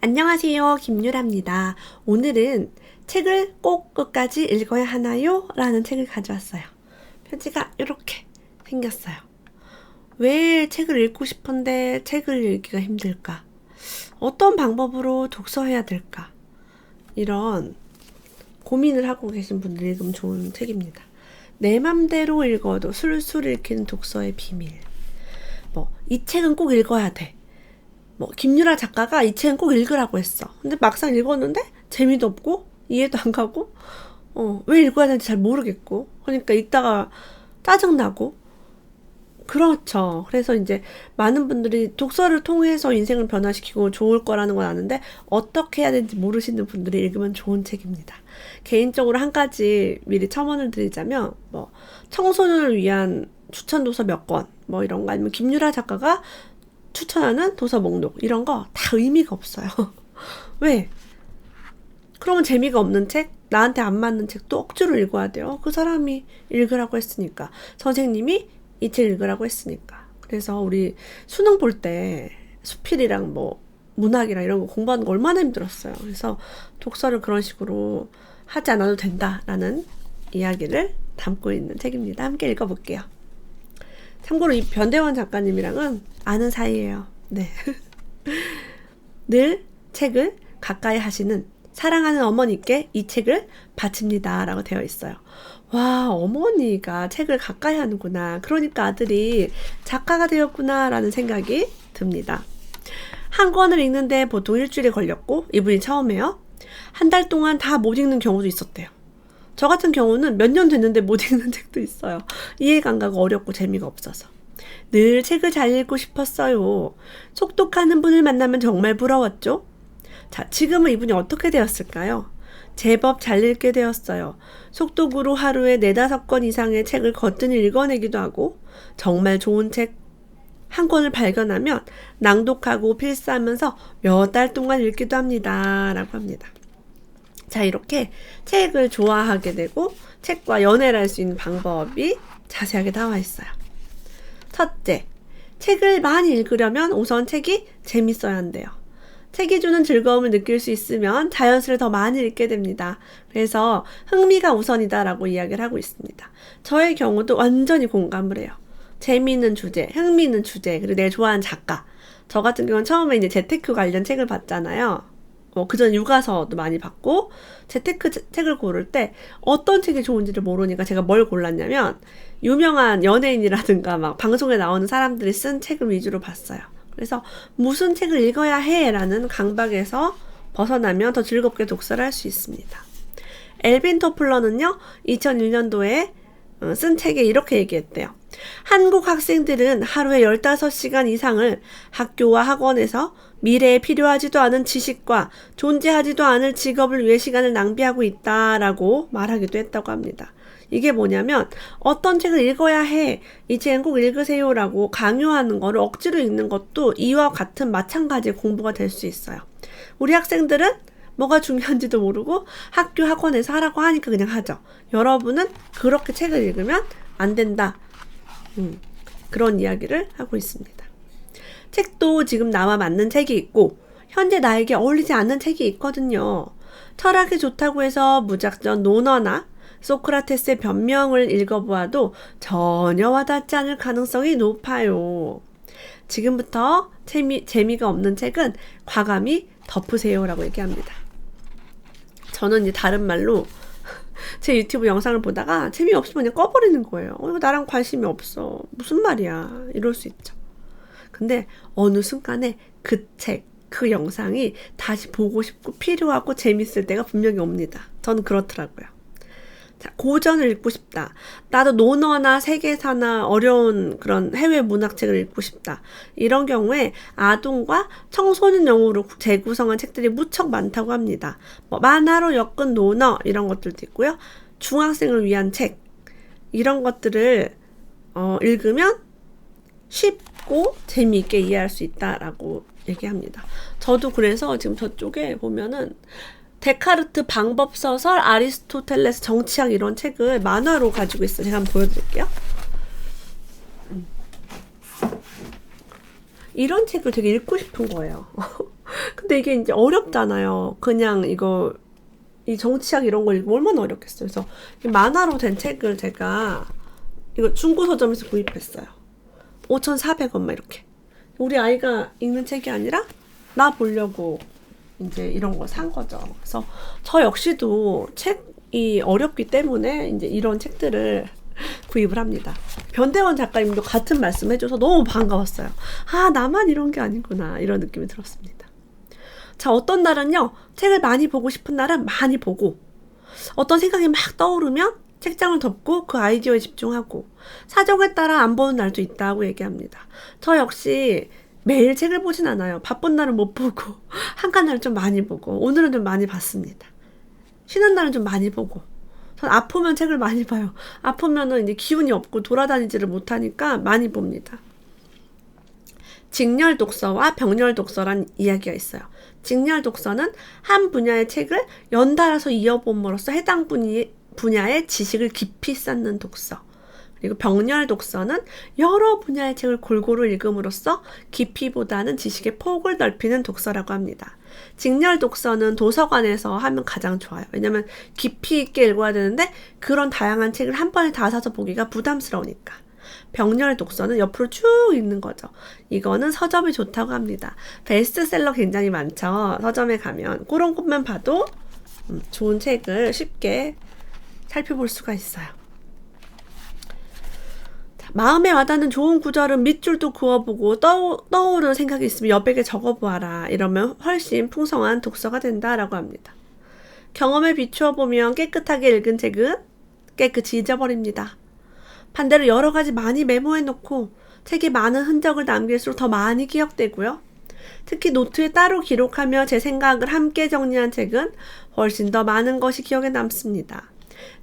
안녕하세요. 김유라입니다. 오늘은 책을 꼭 끝까지 읽어야 하나요? 라는 책을 가져왔어요. 표지가 이렇게 생겼어요. 왜 책을 읽고 싶은데 책을 읽기가 힘들까? 어떤 방법으로 독서해야 될까? 이런 고민을 하고 계신 분들이 읽으면 좋은 책입니다. 내 맘대로 읽어도 술술 읽히는 독서의 비밀. 이 책은 꼭 읽어야 돼. 김유라 작가가 이 책은 꼭 읽으라고 했어. 근데 막상 읽었는데 재미도 없고 이해도 안 가고 왜 읽어야 되는지 잘 모르겠고 그러니까 읽다가 짜증나고 그렇죠. 그래서 이제 많은 분들이 독서를 통해서 인생을 변화시키고 좋을 거라는 건 아는데 어떻게 해야 되는지 모르시는 분들이 읽으면 좋은 책입니다. 개인적으로 한 가지 미리 첨언을 드리자면 청소년을 위한 추천 도서 몇 권 이런 거 아니면 김유라 작가가 추천하는 도서 목록 이런 거 다 의미가 없어요. 왜? 그러면 재미가 없는 책, 나한테 안 맞는 책도 억지로 읽어야 돼요. 그 사람이 읽으라고 했으니까. 선생님이 이 책 읽으라고 했으니까. 그래서 우리 수능 볼 때 수필이랑 문학이랑 이런 거 공부하는 거 얼마나 힘들었어요. 그래서 독서를 그런 식으로 하지 않아도 된다라는 이야기를 담고 있는 책입니다. 함께 읽어볼게요. 참고로 이 변대원 작가님이랑은 아는 사이예요. 네. 늘 책을 가까이 하시는 사랑하는 어머니께 이 책을 바칩니다 라고 되어 있어요. 와, 어머니가 책을 가까이 하는구나. 그러니까 아들이 작가가 되었구나 라는 생각이 듭니다. 한 권을 읽는데 보통 일주일에 걸렸고 이분이 처음에요. 한 달 동안 다 못 읽는 경우도 있었대요. 저 같은 경우는 몇 년 됐는데 못 읽는 책도 있어요. 이해감각이 어렵고 재미가 없어서. 늘 책을 잘 읽고 싶었어요. 속독하는 분을 만나면 정말 부러웠죠? 자, 지금은 이분이 어떻게 되었을까요? 제법 잘 읽게 되었어요. 속독으로 하루에 4-5권 이상의 책을 거뜬히 읽어내기도 하고 정말 좋은 책 한 권을 발견하면 낭독하고 필사하면서 몇 달 동안 읽기도 합니다. 라고 합니다. 자, 이렇게 책을 좋아하게 되고 책과 연애를 할 수 있는 방법이 자세하게 나와 있어요. 첫째, 책을 많이 읽으려면 우선 책이 재밌어야 한대요. 책이 주는 즐거움을 느낄 수 있으면 자연스레 더 많이 읽게 됩니다. 그래서 흥미가 우선이다라고 이야기를 하고 있습니다. 저의 경우도 완전히 공감을 해요. 재미있는 주제, 흥미있는 주제, 그리고 내가 좋아하는 작가. 저 같은 경우는 처음에 이제 재테크 관련 책을 봤잖아요. 그전 육아서도 많이 봤고 재테크 책을 고를 때 어떤 책이 좋은지를 모르니까 제가 뭘 골랐냐면 유명한 연예인이라든가 막 방송에 나오는 사람들이 쓴 책을 위주로 봤어요. 그래서 무슨 책을 읽어야 해 라는 강박에서 벗어나면 더 즐겁게 독서를 할 수 있습니다. 엘빈 토플러는요 2001년도에 쓴 책에 이렇게 얘기했대요. 한국 학생들은 하루에 15시간 이상을 학교와 학원에서 미래에 필요하지도 않은 지식과 존재하지도 않을 직업을 위해 시간을 낭비하고 있다라고 말하기도 했다고 합니다. 이게 뭐냐면 어떤 책을 읽어야 해, 이 책은 꼭 읽으세요라고 강요하는 거를 억지로 읽는 것도 이와 같은 마찬가지의 공부가 될 수 있어요. 우리 학생들은 뭐가 중요한지도 모르고 학교 학원에서 하라고 하니까 그냥 하죠. 여러분은 그렇게 책을 읽으면 안 된다. 그런 이야기를 하고 있습니다. 책도 지금 나와 맞는 책이 있고 현재 나에게 어울리지 않는 책이 있거든요. 철학이 좋다고 해서 무작정 논어나 소크라테스의 변명을 읽어보아도 전혀 와닿지 않을 가능성이 높아요. 지금부터 재미가 없는 책은 과감히 덮으세요라고 얘기합니다. 저는 이제 다른 말로 제 유튜브 영상을 보다가 재미없으면 그냥 꺼버리는 거예요. 이거 나랑 관심이 없어. 무슨 말이야. 이럴 수 있죠. 근데 어느 순간에 그 책, 그 영상이 다시 보고 싶고 필요하고 재밌을 때가 분명히 옵니다. 저는 그렇더라고요. 자, 고전을 읽고 싶다. 나도 논어나 세계사나 어려운 그런 해외 문학책을 읽고 싶다. 이런 경우에 아동과 청소년용으로 재구성한 책들이 무척 많다고 합니다. 만화로 엮은 논어 이런 것들도 있고요. 중학생을 위한 책 이런 것들을 읽으면 쉽고 재미있게 이해할 수 있다라고 얘기합니다. 저도 그래서 지금 저쪽에 보면은 데카르트 방법서설, 아리스토텔레스 정치학 이런 책을 만화로 가지고 있어요. 제가 한번 보여드릴게요. 이런 책을 되게 읽고 싶은 거예요. 근데 이게 이제 어렵잖아요. 그냥 이 정치학 이런 거 읽으면 얼마나 어렵겠어요. 그래서 만화로 된 책을 제가 이거 중고 서점에서 구입했어요. 5,400원 이렇게. 우리 아이가 읽는 책이 아니라 나 보려고 이제 이런 거 산 거죠. 그래서 저 역시도 책이 어렵기 때문에 이제 이런 책들을 구입을 합니다. 변대원 작가님도 같은 말씀 해줘서 너무 반가웠어요. 아, 나만 이런 게 아니구나. 이런 느낌이 들었습니다. 자, 어떤 날은요, 책을 많이 보고 싶은 날은 많이 보고, 어떤 생각이 막 떠오르면 책장을 덮고 그 아이디어에 집중하고, 사정에 따라 안 보는 날도 있다고 얘기합니다. 저 역시 매일 책을 보진 않아요. 바쁜 날은 못 보고, 한간 날은 좀 많이 보고, 오늘은 좀 많이 봤습니다. 쉬는 날은 좀 많이 보고, 전 아프면 책을 많이 봐요. 아프면은 이제 기운이 없고 돌아다니지를 못하니까 많이 봅니다. 직렬 독서와 병렬 독서란 이야기가 있어요. 직렬 독서는 한 분야의 책을 연달아서 이어봄으로써 해당 분야의 지식을 깊이 쌓는 독서. 그리고 병렬 독서는 여러 분야의 책을 골고루 읽음으로써 깊이보다는 지식의 폭을 넓히는 독서라고 합니다. 직렬 독서는 도서관에서 하면 가장 좋아요. 왜냐면 깊이 있게 읽어야 되는데 그런 다양한 책을 한 번에 다 사서 보기가 부담스러우니까. 병렬 독서는 옆으로 쭉 읽는 거죠. 이거는 서점이 좋다고 합니다. 베스트셀러 굉장히 많죠. 서점에 가면 그런 것만 봐도 좋은 책을 쉽게 살펴볼 수가 있어요. 마음에 와닿는 좋은 구절은 밑줄도 그어보고 떠오르는 생각이 있으면 여백에 적어보아라. 이러면 훨씬 풍성한 독서가 된다라고 합니다. 경험에 비추어 보면 깨끗하게 읽은 책은 깨끗이 잊어버립니다. 반대로 여러 가지 많이 메모해놓고 책에 많은 흔적을 남길수록 더 많이 기억되고요. 특히 노트에 따로 기록하며 제 생각을 함께 정리한 책은 훨씬 더 많은 것이 기억에 남습니다.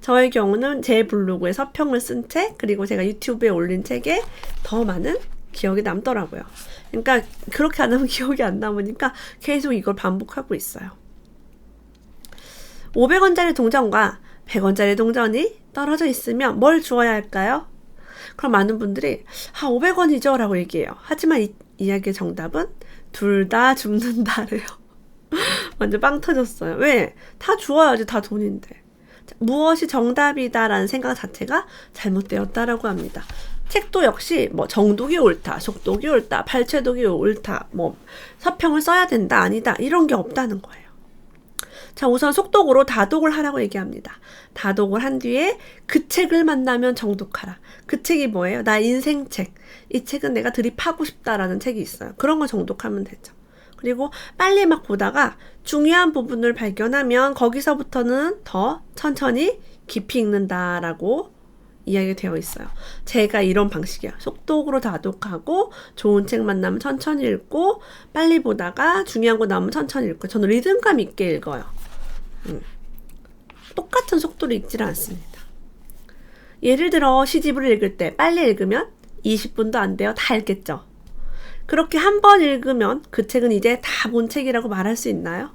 저의 경우는 제 블로그에 서평을 쓴 책, 그리고 제가 유튜브에 올린 책에 더 많은 기억이 남더라고요. 그러니까 그렇게 안 하면 기억이 안 남으니까 계속 이걸 반복하고 있어요. 500원짜리 동전과 100원짜리 동전이 떨어져 있으면 뭘 주어야 할까요? 그럼 많은 분들이 500원이죠 라고 얘기해요. 하지만 이 이야기의 정답은 둘 다 죽는다래요. 완전 빵 터졌어요. 왜? 다 주어야지, 다 돈인데. 무엇이 정답이다라는 생각 자체가 잘못되었다라고 합니다. 책도 역시 정독이 옳다, 속독이 옳다, 발췌독이 옳다, 서평을 써야 된다, 아니다, 이런 게 없다는 거예요. 자, 우선 속독으로 다독을 하라고 얘기합니다. 다독을 한 뒤에 그 책을 만나면 정독하라. 그 책이 뭐예요? 나 인생책. 이 책은 내가 드립하고 싶다라는 책이 있어요. 그런 거 정독하면 되죠. 그리고 빨리 막 보다가 중요한 부분을 발견하면 거기서부터는 더 천천히 깊이 읽는다라고 이야기가 되어 있어요. 제가 이런 방식이에요. 속독으로 다독하고 좋은 책 만나면 천천히 읽고 빨리 보다가 중요한 거 나오면 천천히 읽고 저는 리듬감 있게 읽어요. 똑같은 속도로 읽질 않습니다. 예를 들어 시집을 읽을 때 빨리 읽으면 20분도 안 돼요. 다 읽겠죠. 그렇게 한 번 읽으면 그 책은 이제 다 본 책이라고 말할 수 있나요?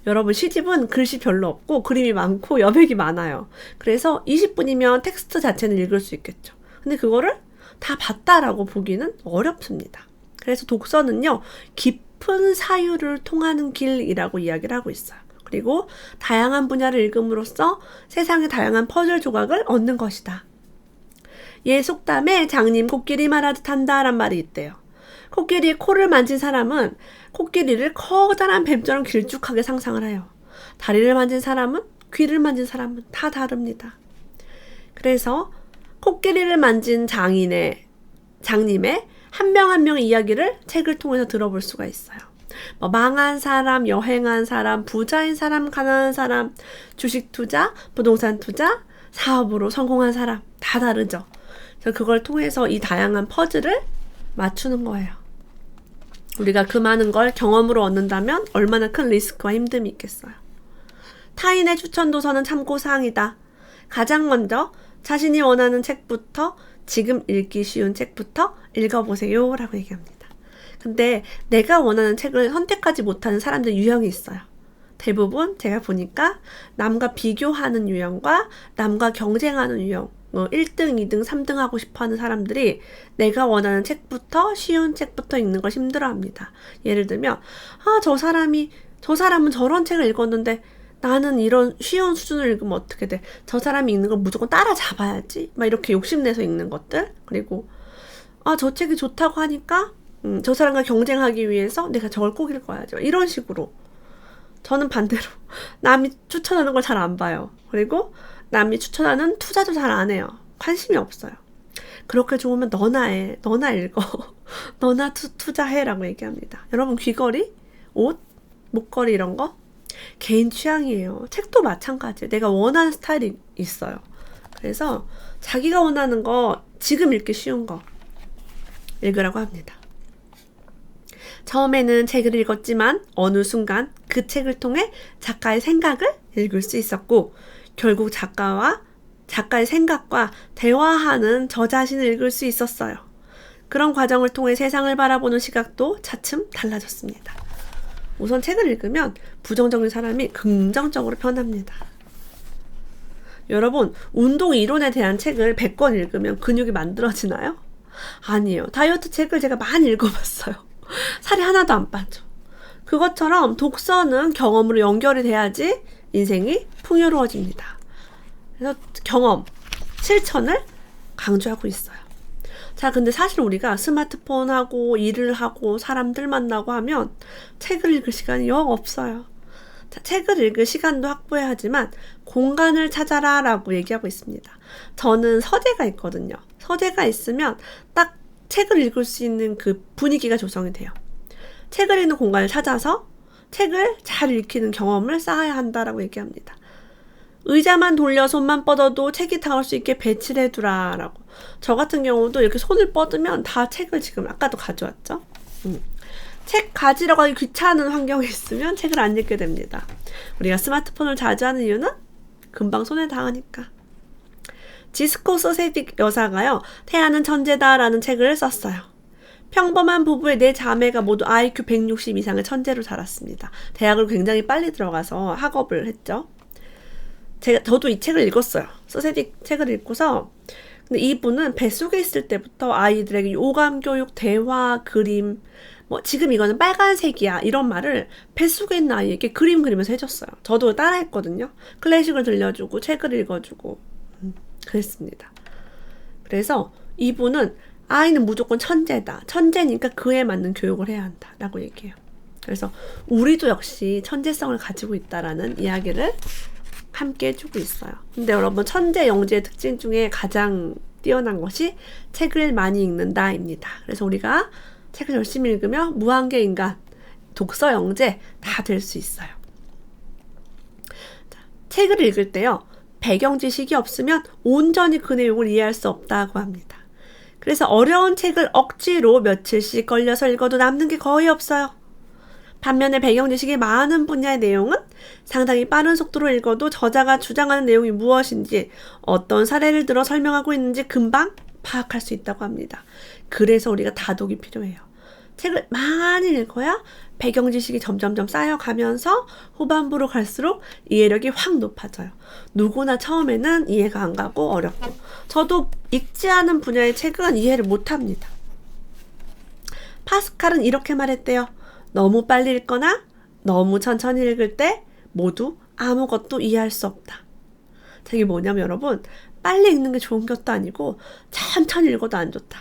여러분, 시집은 글씨 별로 없고 그림이 많고 여백이 많아요. 그래서 20분이면 텍스트 자체는 읽을 수 있겠죠. 근데 그거를 다 봤다라고 보기는 어렵습니다. 그래서 독서는요, 깊은 사유를 통하는 길이라고 이야기를 하고 있어요. 그리고 다양한 분야를 읽음으로써 세상의 다양한 퍼즐 조각을 얻는 것이다. 예 속담에 장님 코끼리 말하듯 한다란 말이 있대요. 코끼리의 코를 만진 사람은 코끼리를 커다란 뱀처럼 길쭉하게 상상을 해요. 다리를 만진 사람은, 귀를 만진 사람은 다 다릅니다. 그래서 코끼리를 만진 장님의 한 명 한 명의 이야기를 책을 통해서 들어볼 수가 있어요. 망한 사람, 여행한 사람, 부자인 사람, 가난한 사람, 주식 투자, 부동산 투자, 사업으로 성공한 사람 다 다르죠. 그래서 그걸 통해서 이 다양한 퍼즐을 맞추는 거예요. 우리가 그 많은 걸 경험으로 얻는다면 얼마나 큰 리스크와 힘듦이 있겠어요. 타인의 추천 도서는 참고사항이다. 가장 먼저 자신이 원하는 책부터, 지금 읽기 쉬운 책부터 읽어보세요 라고 얘기합니다. 근데 내가 원하는 책을 선택하지 못하는 사람들 유형이 있어요. 대부분 제가 보니까 남과 비교하는 유형과 남과 경쟁하는 유형, 1등, 2등, 3등 하고 싶어 하는 사람들이 내가 원하는 책부터 쉬운 책부터 읽는 걸 힘들어합니다. 예를 들면 저 사람은 저런 책을 읽었는데 나는 이런 쉬운 수준을 읽으면 어떻게 돼? 저 사람이 읽는 걸 무조건 따라잡아야지. 막 이렇게 욕심내서 읽는 것들. 그리고 저 책이 좋다고 하니까 저 사람과 경쟁하기 위해서 내가 저걸 꼭 읽어야죠. 이런 식으로. 저는 반대로 남이 추천하는 걸 잘 안 봐요. 그리고 남이 추천하는 투자도 잘 안 해요. 관심이 없어요. 그렇게 좋으면 너나 해. 너나 읽어. 너나 투자해라고 얘기합니다. 여러분 귀걸이, 옷, 목걸이 이런 거 개인 취향이에요. 책도 마찬가지예요. 내가 원하는 스타일이 있어요. 그래서 자기가 원하는 거 지금 읽기 쉬운 거 읽으라고 합니다. 처음에는 책을 읽었지만 어느 순간 그 책을 통해 작가의 생각을 읽을 수 있었고 결국 작가의 생각과 대화하는 저 자신을 읽을 수 있었어요. 그런 과정을 통해 세상을 바라보는 시각도 차츰 달라졌습니다. 우선 책을 읽으면 부정적인 사람이 긍정적으로 변합니다. 여러분, 운동 이론에 대한 책을 100권 읽으면 근육이 만들어지나요? 아니에요. 다이어트 책을 제가 많이 읽어봤어요. 살이 하나도 안 빠져. 그것처럼 독서는 경험으로 연결이 돼야지 인생이 풍요로워집니다. 그래서 경험, 실천을 강조하고 있어요. 자, 근데 사실 우리가 스마트폰 하고 일을 하고 사람들 만나고 하면 책을 읽을 시간이 영 없어요. 자, 책을 읽을 시간도 확보해야 하지만 공간을 찾아라 라고 얘기하고 있습니다. 저는 서재가 있거든요. 서재가 있으면 딱 책을 읽을 수 있는 그 분위기가 조성이 돼요. 책을 읽는 공간을 찾아서 책을 잘 읽히는 경험을 쌓아야 한다라고 얘기합니다. 의자만 돌려 손만 뻗어도 책이 닿을 수 있게 배치를 해두라 라고. 저 같은 경우도 이렇게 손을 뻗으면 다 책을 지금 아까도 가져왔죠. 책 가지러 가기 귀찮은 환경에 있으면 책을 안 읽게 됩니다. 우리가 스마트폰을 자주 하는 이유는 금방 손에 닿으니까. 지스코 소세딕 여사가요, 태아는 천재다라는 책을 썼어요. 평범한 부부의 4자매가 모두 IQ 160 이상의 천재로 자랐습니다. 대학을 굉장히 빨리 들어가서 학업을 했죠. 저도 이 책을 읽었어요. 소세딕 책을 읽고서. 근데 이분은 뱃속에 있을 때부터 아이들에게 오감 교육, 대화, 그림, 지금 이거는 빨간색이야 이런 말을 뱃속에 있는 아이에게 그리면서 해줬어요. 저도 따라했거든요. 클래식을 들려주고 책을 읽어주고 그랬습니다. 그래서 이분은 아이는 무조건 천재다. 천재니까 그에 맞는 교육을 해야 한다 라고 얘기해요. 그래서 우리도 역시 천재성을 가지고 있다라는 이야기를 함께 해주고 있어요. 근데 여러분, 천재 영재의 특징 중에 가장 뛰어난 것이 책을 많이 읽는다입니다. 그래서 우리가 책을 열심히 읽으면 무한계 인간, 독서 영재 다 될 수 있어요. 자, 책을 읽을 때요, 배경 지식이 없으면 온전히 그 내용을 이해할 수 없다고 합니다. 그래서 어려운 책을 억지로 며칠씩 걸려서 읽어도 남는 게 거의 없어요. 반면에 배경 지식이 많은 분야의 내용은 상당히 빠른 속도로 읽어도 저자가 주장하는 내용이 무엇인지, 어떤 사례를 들어 설명하고 있는지 금방 파악할 수 있다고 합니다. 그래서 우리가 다독이 필요해요. 책을 많이 읽어야 배경 지식이 점점점 쌓여가면서 후반부로 갈수록 이해력이 확 높아져요. 누구나 처음에는 이해가 안 가고 어렵고, 저도 읽지 않은 분야의 책은 이해를 못합니다. 파스칼은 이렇게 말했대요. 너무 빨리 읽거나 너무 천천히 읽을 때 모두 아무것도 이해할 수 없다. 이게 뭐냐면 여러분, 빨리 읽는 게 좋은 것도 아니고 천천히 읽어도 안 좋다.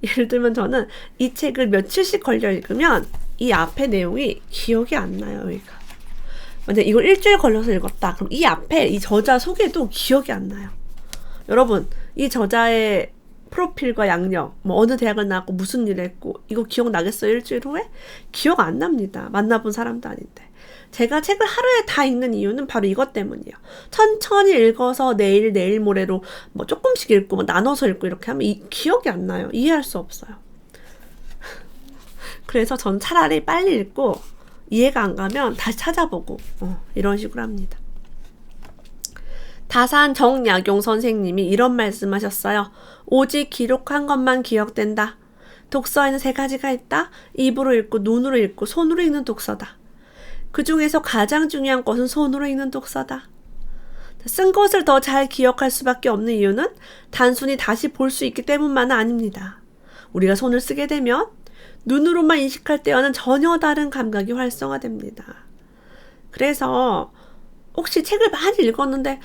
예를 들면 저는 이 책을 며칠씩 걸려 읽으면 이 앞에 내용이 기억이 안 나요. 여기가. 만약 이걸 일주일 걸려서 읽었다. 그럼 이 앞에 이 저자 소개도 기억이 안 나요. 여러분, 이 저자의 프로필과 양력, 어느 대학을 나왔고 무슨 일을 했고 이거 기억나겠어요? 일주일 후에? 기억 안 납니다. 만나본 사람도 아닌데. 제가 책을 하루에 다 읽는 이유는 바로 이것 때문이에요. 천천히 읽어서 내일 모레로 조금씩 읽고 나눠서 읽고 이렇게 하면 기억이 안 나요. 이해할 수 없어요. 그래서 전 차라리 빨리 읽고 이해가 안 가면 다시 찾아보고 이런 식으로 합니다. 다산 정약용 선생님이 이런 말씀하셨어요. 오직 기록한 것만 기억된다. 독서에는 3가지가 있다. 입으로 읽고 눈으로 읽고 손으로 읽는 독서다. 그 중에서 가장 중요한 것은 손으로 읽는 독서다. 쓴 것을 더 잘 기억할 수밖에 없는 이유는 단순히 다시 볼 수 있기 때문만은 아닙니다. 우리가 손을 쓰게 되면 눈으로만 인식할 때와는 전혀 다른 감각이 활성화됩니다. 그래서 혹시 책을 많이 읽었는데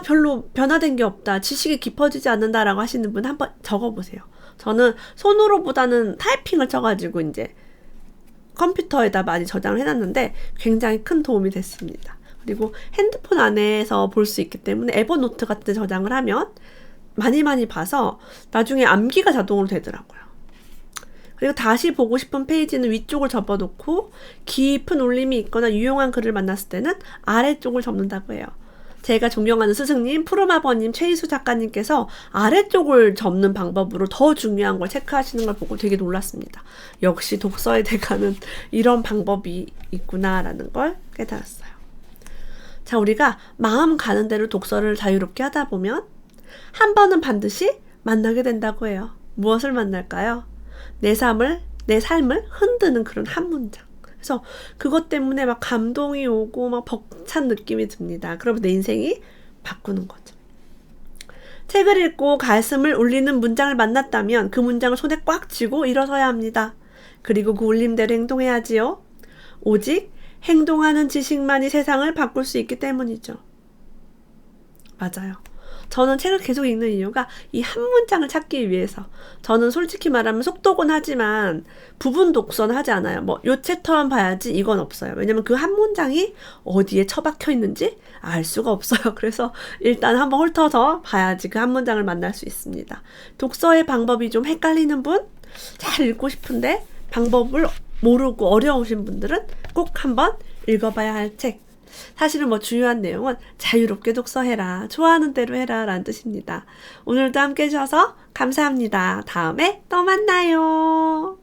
별로 변화된 게 없다, 지식이 깊어지지 않는다라고 하시는 분 한번 적어보세요. 저는 손으로보다는 타이핑을 쳐가지고 이제 컴퓨터에다 많이 저장을 해놨는데 굉장히 큰 도움이 됐습니다. 그리고 핸드폰 안에서 볼 수 있기 때문에 에버노트 같은 데 저장을 하면 많이 봐서 나중에 암기가 자동으로 되더라고요. 그리고 다시 보고 싶은 페이지는 위쪽을 접어놓고 깊은 울림이 있거나 유용한 글을 만났을 때는 아래쪽을 접는다고 해요. 제가 존경하는 스승님 푸르마버님 최희수 작가님께서 아래쪽을 접는 방법으로 더 중요한 걸 체크하시는 걸 보고 되게 놀랐습니다. 역시 독서에 대가는 이런 방법이 있구나라는 걸 깨달았어요. 자, 우리가 마음 가는 대로 독서를 자유롭게 하다 보면 한 번은 반드시 만나게 된다고 해요. 무엇을 만날까요? 내 삶을 흔드는 그런 한 문장. 그래서 그것 때문에 막 감동이 오고 막 벅찬 느낌이 듭니다. 그러면 내 인생이 바꾸는 거죠. 책을 읽고 가슴을 울리는 문장을 만났다면 그 문장을 손에 꽉 쥐고 일어서야 합니다. 그리고 그 울림대로 행동해야지요. 오직 행동하는 지식만이 세상을 바꿀 수 있기 때문이죠. 맞아요. 저는 책을 계속 읽는 이유가 이 한 문장을 찾기 위해서. 저는 솔직히 말하면 속독은 하지만 부분 독서는 하지 않아요. 요 챕터만 봐야지 이건 없어요. 왜냐면 그 한 문장이 어디에 처박혀 있는지 알 수가 없어요. 그래서 일단 한번 훑어서 봐야지 그 한 문장을 만날 수 있습니다. 독서의 방법이 좀 헷갈리는 분, 잘 읽고 싶은데 방법을 모르고 어려우신 분들은 꼭 한번 읽어봐야 할 책. 사실은 중요한 내용은 자유롭게 독서해라, 좋아하는 대로 해라 라는 뜻입니다. 오늘도 함께 해주셔서 감사합니다. 다음에 또 만나요.